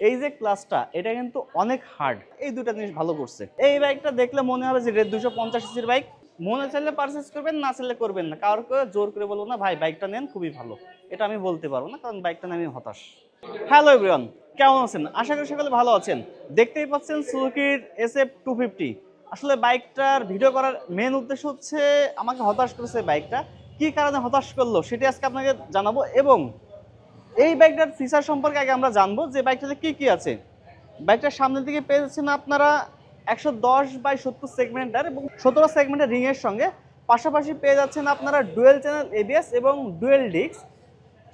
এই যে ক্লাসটা এটা কিন্তু অনেক হার্ড, এই দুটা জিনিস ভালো করছে। এই বাইকটা দেখলে মনে হবে যে রেড 250 সিসির বাইক, মনে চাইলে পারচেস করবেন, না চাইলে করবেন না, কারোর জোর করে বলবো না ভাই বাইকটা নেন খুবই ভালো, এটা আমি বলতে পারবো না, কারণ বাইকটা নিয়ে আমি হতাশ। হ্যালো এভরিওয়ান, কেমন আছেন? আশা করি সকলে ভালো আছেন। দেখতেই পাচ্ছেন সুজুকির SF250। আসলে বাইকটার ভিডিও করার মেন উদ্দেশ্য হচ্ছে আমাকে হতাশ করেছে বাইকটা, কি কারণে হতাশ করলো সেটি আজকে আপনাকে জানাবো, এবং এই বাইকটার ফিচার সম্পর্কে আগে আমরা জানবো যে বাইকটাতে কি কি আছে। বাইকটার সামনের দিকে পেয়ে যাচ্ছেন আপনারা 110/70 সেগমেন্টার এবং 17 সেগমেন্টের রিং এর সঙ্গে, পাশাপাশি পেয়ে যাচ্ছেন আপনারা ডুয়েল চ্যানেল ABS এবং ডুয়েল ডিস্ক।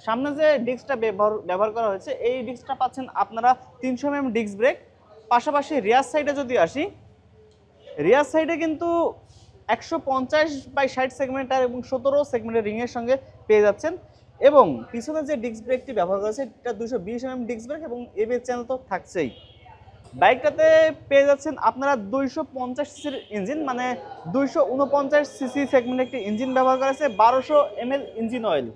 সামনে যে ডিস্কটা ব্যবহার করা হয়েছে এই ডিস্কটা পাচ্ছেন আপনারা 300 mm ডিস্ক ব্রেক। পাশাপাশি রিয়ার সাইডে যদি আসি, রিয়ার সাইডে কিন্তু 150/60 সেগমেন্টার এবং 17 সেগমেন্টের রিং এর সঙ্গে পেয়ে যাচ্ছেন, এবং পিছনে যে ডিস্ক ব্রেকটি ব্যবহার করা হয়েছে এটা 220 mm ডিস্ক ব্রেক এবং ABS চ্যানেল তো থাকছেই। বাইকটাতে পেয়ে যাচ্ছেন আপনারা 250 সিসির ইঞ্জিন, মানে 249 সিসি সেগমেন্টের একটি ইঞ্জিন ব্যবহার করা হয়েছে, 1200 ml ইঞ্জিন অয়েল।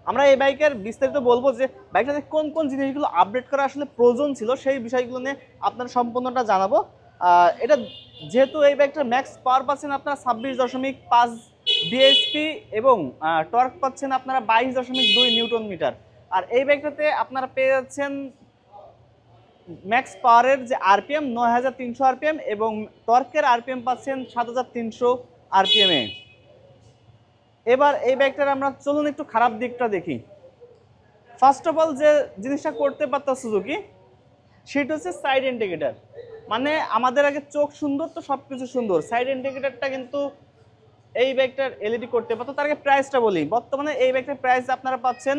আমরা এই বাইকের বিস্তারিত বলবো যে বাইকটাতে কোন কোন জিনিসগুলো আপডেট করা আসলে প্রয়োজন ছিল, সেই বিষয়গুলো নিয়ে আপনারা সম্পূর্ণটা জানাবো। এটা যেহেতু এই বাইকটার ম্যাক্স পাওয়ার পাচ্ছেন আপনারা 26.5 bhp এবং টর্ক পাচ্ছেন আপনারা 22.2 নিউটন মিটার। আর এই বাইকটাতে আপনারা পেয়ে যাচ্ছেন ম্যাক্স পাওয়ারের যে RPM 9300 RPM এবং টর্কের RPM পাচ্ছেন 7300 RPM এ। এবার এই বাইকটার আমরা চলুন একটু খারাপ দিকটা দেখি। ফার্স্ট অফ অল যে জিনিসটা করতে পারত সুজুকি সেটা হচ্ছে সাইড ইন্ডিকেটর। মানে আমাদের আগে চোখ সুন্দর তো সব কিছু সুন্দর, সাইড ইন্ডিকেটরটা কিন্তু এই বাইকটার LED করতে পারতো। তার আগে প্রাইসটা বলি, বর্তমানে এই বাইকটার প্রাইস আপনারা পাচ্ছেন,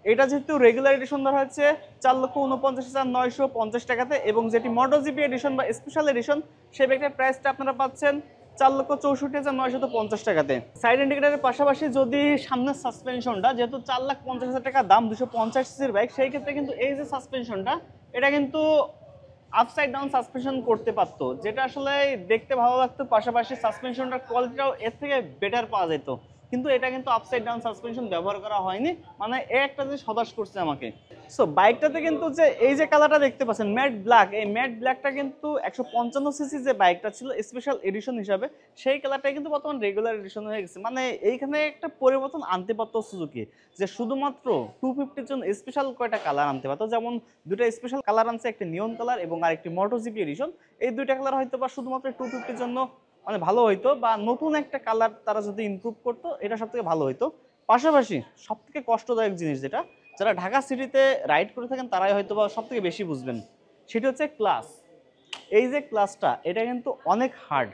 এটা যেহেতু রেগুলার এডিশন ধরা হচ্ছে 4,49,950 টাকাতে, এবং যেটি MotoGP এডিশন বা স্পেশাল এডিশন সেই বাইকটার প্রাইসটা আপনারা পাচ্ছেন 4,64,950 টাকাতে। সাইড ইন্ডিকেটরের পাশাপাশি যদি সামনের সাসপেনশনটা, যেহেতু 4,50,000 টাকা দাম 250 সিসির বাইক, সেই ক্ষেত্রে কিন্তু এই যে সাসপেনশনটা এটা কিন্তু আপসাইড ডাউন সাসপেনশন করতে পারতো, যেটা আসলে দেখতে ভালো লাগতো, পাশাপাশি সাসপেনশনটার কোয়ালিটিটাও এর থেকে বেটার পাওয়া যেত, কিন্তু এটা কিন্তু আপসাইড ডাউন সাসপেনশন ব্যবহার করা হয়নি। মানে একটা জিনিস হতাশ করছে আমাকে। সো বাইকটাতে কিন্তু যে এই যে কালারটা দেখতে পাচ্ছেন ম্যাট ব্ল্যাক, এই ম্যাট ব্ল্যাকটা কিন্তু 155 সিসি যে বাইকটা ছিল স্পেশাল এডিশন হিসাবে, সেই কালারটাই কিন্তু বর্তমান রেগুলার এডিশন হয়ে গেছে। মানে এইখানে একটা পরিবর্তন আনতে পারতো সুজুকি, যে শুধুমাত্র 250 জন স্পেশাল কয়টা কালার আনতে পারতো, যেমন দুটো স্পেশাল কালার আনছে, একটা নিয়ন কালার এবং আরেকটি MotoGP এডিশন। এই দুইটা কালার হয়তো বা শুধুমাত্র 250 জন্য মানে ভালো হইতো, বা নতুন একটা কালার তারা যদি ইমপ্রুভ করতো এটা সব থেকে ভালো হইতো। পাশাপাশি সব থেকে কষ্টদায়ক জিনিস যেটা, যারা ঢাকা সিটিতে রাইড করে থাকেন তারাই হয়তো বা সব থেকে বেশি বুঝবেন, সেটা হচ্ছে ক্লাস। এই যে ক্লাসটা এটা কিন্তু অনেক হার্ড।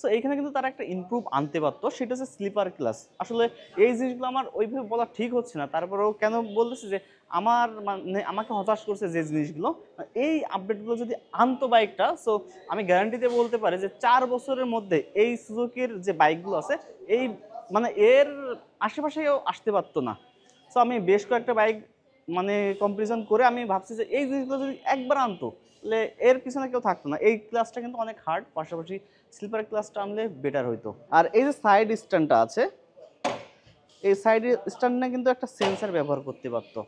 সো এইখানে কিন্তু তারা একটা ইমপ্রুভ আনতে পারতো, সেটা হচ্ছে স্লিপার ক্লাস। আসলে এই জিনিসগুলো আমার ওইভাবে বলা ঠিক হচ্ছে না, তারপরেও কেন বলতেছি যে আমার মানে আমাকে হতাশ করছে যে জিনিসগুলো, এই আপডেটগুলো যদি আনতো বাইকটা, সো আমি গ্যারান্টিতে বলতে পারি যে 4 বছরের মধ্যে এই সুজুকির যে বাইকগুলো আছে এই মানে এর আশেপাশেও আসতে পারতো না। সো আমি বেশ কয়েকটা বাইক মানে কম্পারিজন করে আমি ভাবছি যে এই জিনিসগুলো যদি একবার আনতো তাহলে এর পিছনে কেউ থাকতো না। এই ক্লাসটা কিন্তু অনেক হার্ড, পাশাপাশি স্লিপার ক্লাসটা আনলে বেটার হইতো। আর এই যে সাইড স্ট্যান্ডটা আছে, এই সাইড স্ট্যান্ডে কিন্তু একটা সেন্সার ব্যবহার করতে পারতো,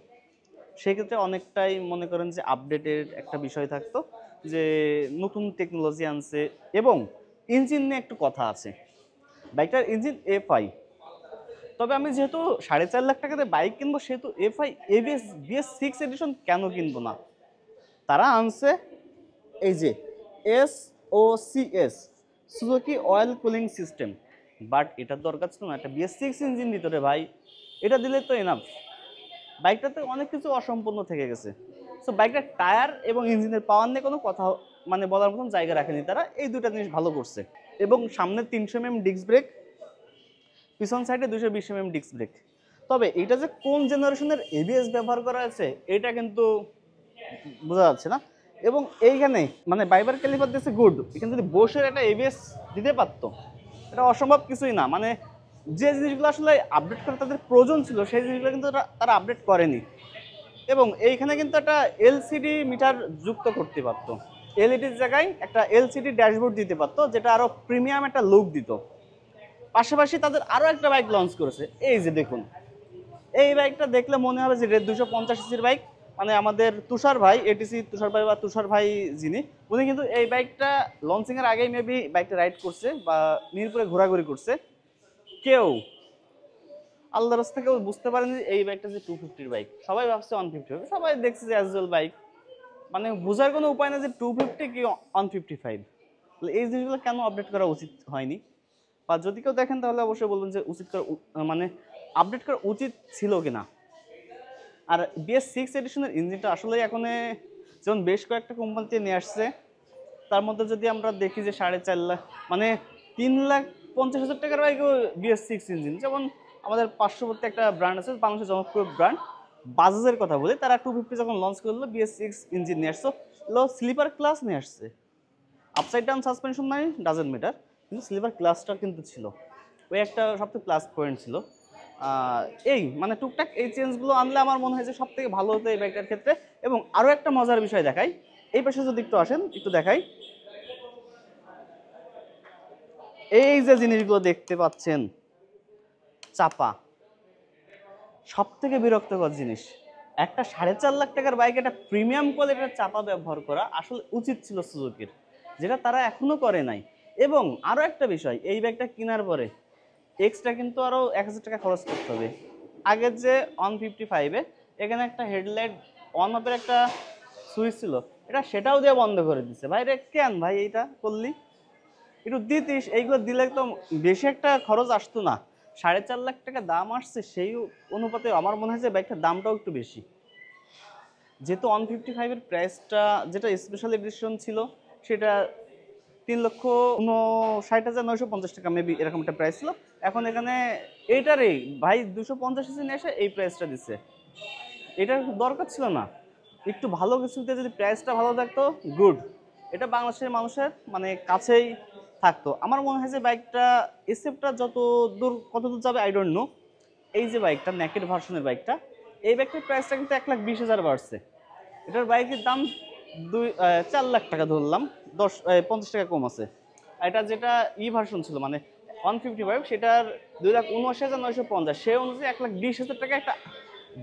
সেক্ষেত্রে অনেকটাই মনে করেন যে আপডেটেড একটা বিষয় থাকতো, যে নতুন টেকনোলজি আনছে। এবং ইঞ্জিন নিয়ে একটু কথা আছে, বাইকটার ইঞ্জিন FI। তবে আমি যেহেতু 4.5 লাখ টাকাতে বাইক কিনবো, সেহেতু FI ABS BS6 এডিশন কেন কিনবো না। তারা আনছে এই যে SOCS Suzuki oil cooling system, but এটার দরকার ছিল না, একটা BS6 ইঞ্জিন ভিতরে ভাই, এটা দিলে তো এনাফ। বাইকটাতে অনেক কিছু অসম্পূর্ণ থেকে গেছে। সো বাইকটার টায়ার এবং ইঞ্জিনের পাওয়ার নিয়ে কোনো কথা মানে বলার মতন জায়গা রাখেনি তারা, এই দুটা জিনিস ভালো করছে। এবং সামনে 300 mm ডিস্ক ব্রেক, পিছন সাইডে 220 mm ডিস্ক ব্রেক। তবে এটা যে কোন জেনারেশনের ABS ব্যবহার করা আছে এটা কিন্তু বোঝা যাচ্ছে না। এবং এইখানে মানে বাইবার ক্যালিপার দিয়েছে গুড, এখানে যদি বসের একটা ABS দিতে পারতো, এটা অসম্ভব কিছুই না। মানে যে জিনিসগুলো আসলে আপডেট করে তাদের প্রয়োজন ছিল সেই জিনিসগুলো কিন্তু তারা আপডেট করেনি। এবং এইখানে কিন্তু একটা LCD মিটার যুক্ত করতে পারতো, LEDর জায়গায় একটা LCD ড্যাশবোর্ড দিতে পারতো, যেটা আরো প্রিমিয়াম একটা লুক দিত। পাশাপাশি তাদের আরো একটা বাইক লঞ্চ করেছে, এই যে দেখুন, এই বাইকটা দেখলে মনে হবে যে রেড 250 সিসির বাইক, মানে আমাদের তুষার ভাই, এটিসি তুষার ভাই বা তুষার ভাই যিনি, উনি কিন্তু এই বাইকটা লঞ্চিং এর আগেই মেবি বাইকটা রাইড করছে বা মিরপুরে ঘোরাঘুরি করছে। কেউ আল্লাহর রাস্তা কেউ বুঝতে পারেনি যে এই বাইকটা যে 250 বাইক, সবাই ভাবছে 150 হবে, সবাই দেখছে যে অ্যাজুয়াল বাইক, মানে বোঝার কোনো উপায় না যে 250 কি 155। এই জিনিসগুলো কেন আপডেট করা উচিত হয়নি, বা যদি কেউ দেখেন তাহলে অবশ্যই বলবেন যে উচিত করা মানে আপডেট করা উচিত ছিল কিনা। আর BS6 এডিশনের ইঞ্জিনটা আসলে এখন যেমন বেশ কয়েকটা কোম্পানিতে নিয়ে আসছে, তার মধ্যে যদি আমরা দেখি যে 4.5 লাখ মানে 3,50,000 টাকার বাইক BS6 ইঞ্জিন, যেমন আমাদের পার্শ্ববর্তী একটা ব্র্যান্ড আছে বাংলাদেশের জনপ্রিয় ব্র্যান্ড বাজাজের কথা বলি, তারা 250 যখন লঞ্চ করলো BS6 ইঞ্জিন নিয়ে আসছো, স্লিপার ক্লাস নিয়ে আসছে। আপসাইড ডাউন সাসপেনশন নাই, ডাজেন্ট ম্যাটার, কিন্তু স্লিপার ক্লাসটা কিন্তু ছিল, ওই একটা সবথেকে প্লাস পয়েন্ট ছিল। এই মানে টুকটাক এই চেঞ্জগুলো আনলে আমার মনে হয় যে সব থেকে ভালো হতো এই বাইকটার ক্ষেত্রে। এবং আরও একটা মজার বিষয় দেখাই, এই পাশে যদি একটু আসেন একটু দেখাই, এই যে জিনিসগুলো দেখতে পাচ্ছেন চাপা, সব থেকে বিরক্তকর জিনিস। একটা 4.5 লাখ টাকার বাইক একটা প্রিমিয়াম কোয়ালিটির চাপা ব্যবহার করা আসলে উচিত ছিল সুজুকির, যেটা তারা এখনো করে নাই। এবং আরও একটা বিষয়, এই বাইকটা কেনার পরে এক্সট্রা কিন্তু আরও 1,000 টাকা খরচ করতে হবে। আগের যে 155-এ এখানে একটা হেডলাইট অন অফের একটা সুইচ ছিল, সেটাও দিয়ে বন্ধ করে দিচ্ছে। ভাই রে কেন ভাই এইটা করলি, একটু দিতিস, এইগুলো দিলে তো বেশি একটা খরচ আসতো না। 4.5 লাখ টাকা দাম আসছে, সেই অনুপাতে আমার মনে হয় যে বাইকটার দামটাও একটু বেশি। যেহেতু 155-এর প্রাইসটা যেটা স্পেশাল এডিশন ছিল সেটা 3,59,950 টাকা মেবি, এরকম একটা প্রাইস ছিল। এখন এখানে এইটারই ভাই 250 নিয়ে এসে এই প্রাইসটা দিচ্ছে, এটার দরকার ছিল না। একটু ভালো কিছুতে যদি প্রাইসটা ভালো থাকতো, গুড, এটা বাংলাদেশের মানুষের মানে কাছেই থাকতো। আমার মনে হয় যে বাইকটা এসএফটা কত দূর যাবে আই ডোন্ট নো। এই যে বাইকটা নেকেড ভার্সনের বাইকটা, এই বাইকটার প্রাইসটা কিন্তু 1,20,000 বাড়ছে। এটার বাইকের দাম 4 লাখ টাকা ধরলাম, 50 টাকা কম আছে। এটা যেটা ভার্সন ছিল মানে 155, সেটার 2,79,950, সে অনুযায়ী 1,20,000 টাকা একটা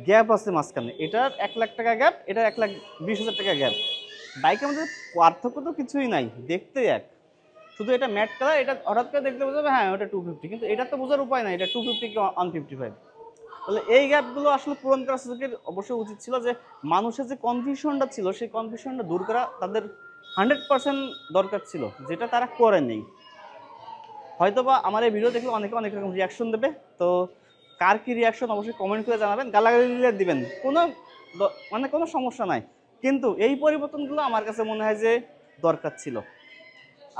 গ্যাপ আছে মাঝখানে। এটার 1 লাখ টাকা গ্যাপ, এটার 1,20,000 টাকা গ্যাপ। বাইকের মধ্যে পার্থক্য তো কিছুই নাই, দেখতে এক, শুধু এটা ম্যাট কালার, এটা হঠাৎ করে দেখতে বোঝাবে হ্যাঁ ওটা 250, কিন্তু এটা তো বোঝার উপায় নাই এটা 250 কি 155। তাহলে এই গ্যাপগুলো আসলে পূরণ করা সুযোগের অবশ্যই উচিত ছিল, যে মানুষের যে কনফিউশনটা ছিল সেই কনফিউশনটা দূর করা তাদের 100% দরকার ছিল, যেটা তারা করেনি। হয়তোবা আমার এই ভিডিও দেখলে অনেকে অনেক রকম রিয়াকশন দেবে, তো কার কি রিয়াকশন অবশ্যই কমেন্ট করে জানাবেন, গালাগালি দিবেন, মানে কোনো সমস্যা নাই, কিন্তু এই পরিবর্তনগুলো আমার কাছে মনে হয় যে দরকার ছিল।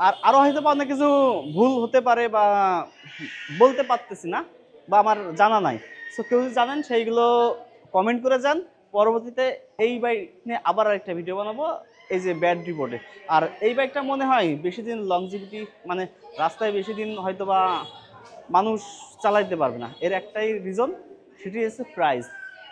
আর আরও হয়তো বা অনেক কিছু ভুল হতে পারে বা বলতে পারতেছি না বা আমার জানা নাই, সো কেউ যদি জানেন সেইগুলো কমেন্ট করে যান। পরবর্তীতে এই বাইক নিয়ে আবার আরেকটা ভিডিও বানাবো, এই যে ব্যাড রিপোর্টে। আর এই বাইকটা মনে হয় বেশি দিন লংজিভিটি, মানে রাস্তায় বেশি দিন হয়তো বা মানুষ চালাইতে পারবে না, এর একটাই রিজন, সেটি হচ্ছে প্রাইস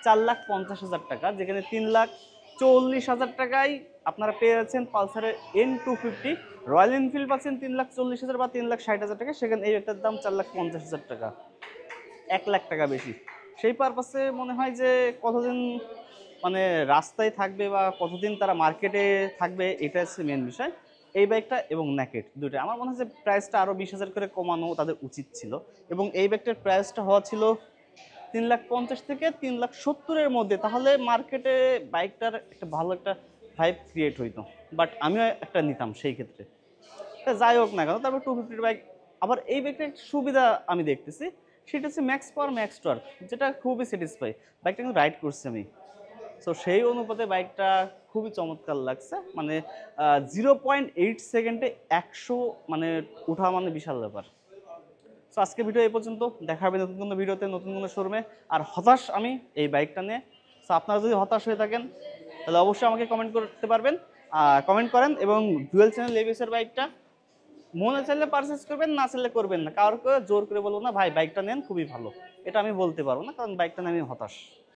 4,50,000 টাকা, যেখানে 3,40,000 টাকায় আপনারা পেয়ে যাচ্ছেন পালসারের N250। রয়্যাল এনফিল্ড পাচ্ছেন 3,40,000 বা 3,60,000 টাকা, সেখানে এই একটার দাম 4,50,000 টাকা, 1 লাখ টাকা বেশি। সেই পারপাসে মনে হয় যে কতদিন মানে রাস্তায় থাকবে বা কতদিন তারা মার্কেটে থাকবে, এটা হচ্ছে মেন বিষয়। এই বাইকটা এবং নেকেট দুটো আমার মনে হয় যে প্রাইসটা আরও 20,000 করে কমানো তাদের উচিত ছিল, এবং এই বাইকটার প্রাইসটা হওয়া ছিল 3,50,000 থেকে 3,70,000-এর মধ্যে, তাহলে মার্কেটে বাইকটার একটা ভালো একটা ভাইব ক্রিয়েট হইতো। বাট আমিও একটা নিতাম সেই ক্ষেত্রে। যাই হোক না কেন, তারপর 250 বাইক, আবার এই বাইকটার একটা সুবিধা আমি দেখতেছি, সেটা হচ্ছে ম্যাক্স পাওয়ার ম্যাক্স টর্ক, যেটা খুবই স্যাটিসফাই। বাইকটা কিন্তু রাইড করছি আমি, সো সেই অনুপাতে বাইকটা খুবই চমৎকার লাগছে। মানে 0.8 সেকেন্ডে 100 মানে উঠা মানে বিশাল ব্যাপার। সো আজকে ভিডিও এই পর্যন্ত, দেখা হবে নতুন কোনো ভিডিওতে, নতুন কোনো শোরুমে। আর হতাশ আমি এই বাইকটা নিয়ে, সো আপনারা যদি হতাশ হয়ে থাকেন তাহলে অবশ্যই আমাকে কমেন্ট করতে পারবেন, কমেন্ট করেন। এবং ডুয়েল চ্যানেল এবিএসের বাইকটা মনে চাইলে পারচেস করবেন, না চাইলে করবেন না, কারোর জোর করে বলবো না ভাই বাইকটা নেন খুবই ভালো, এটা আমি বলতে পারবো না, কারণ বাইকটা নিয়ে আমি হতাশ।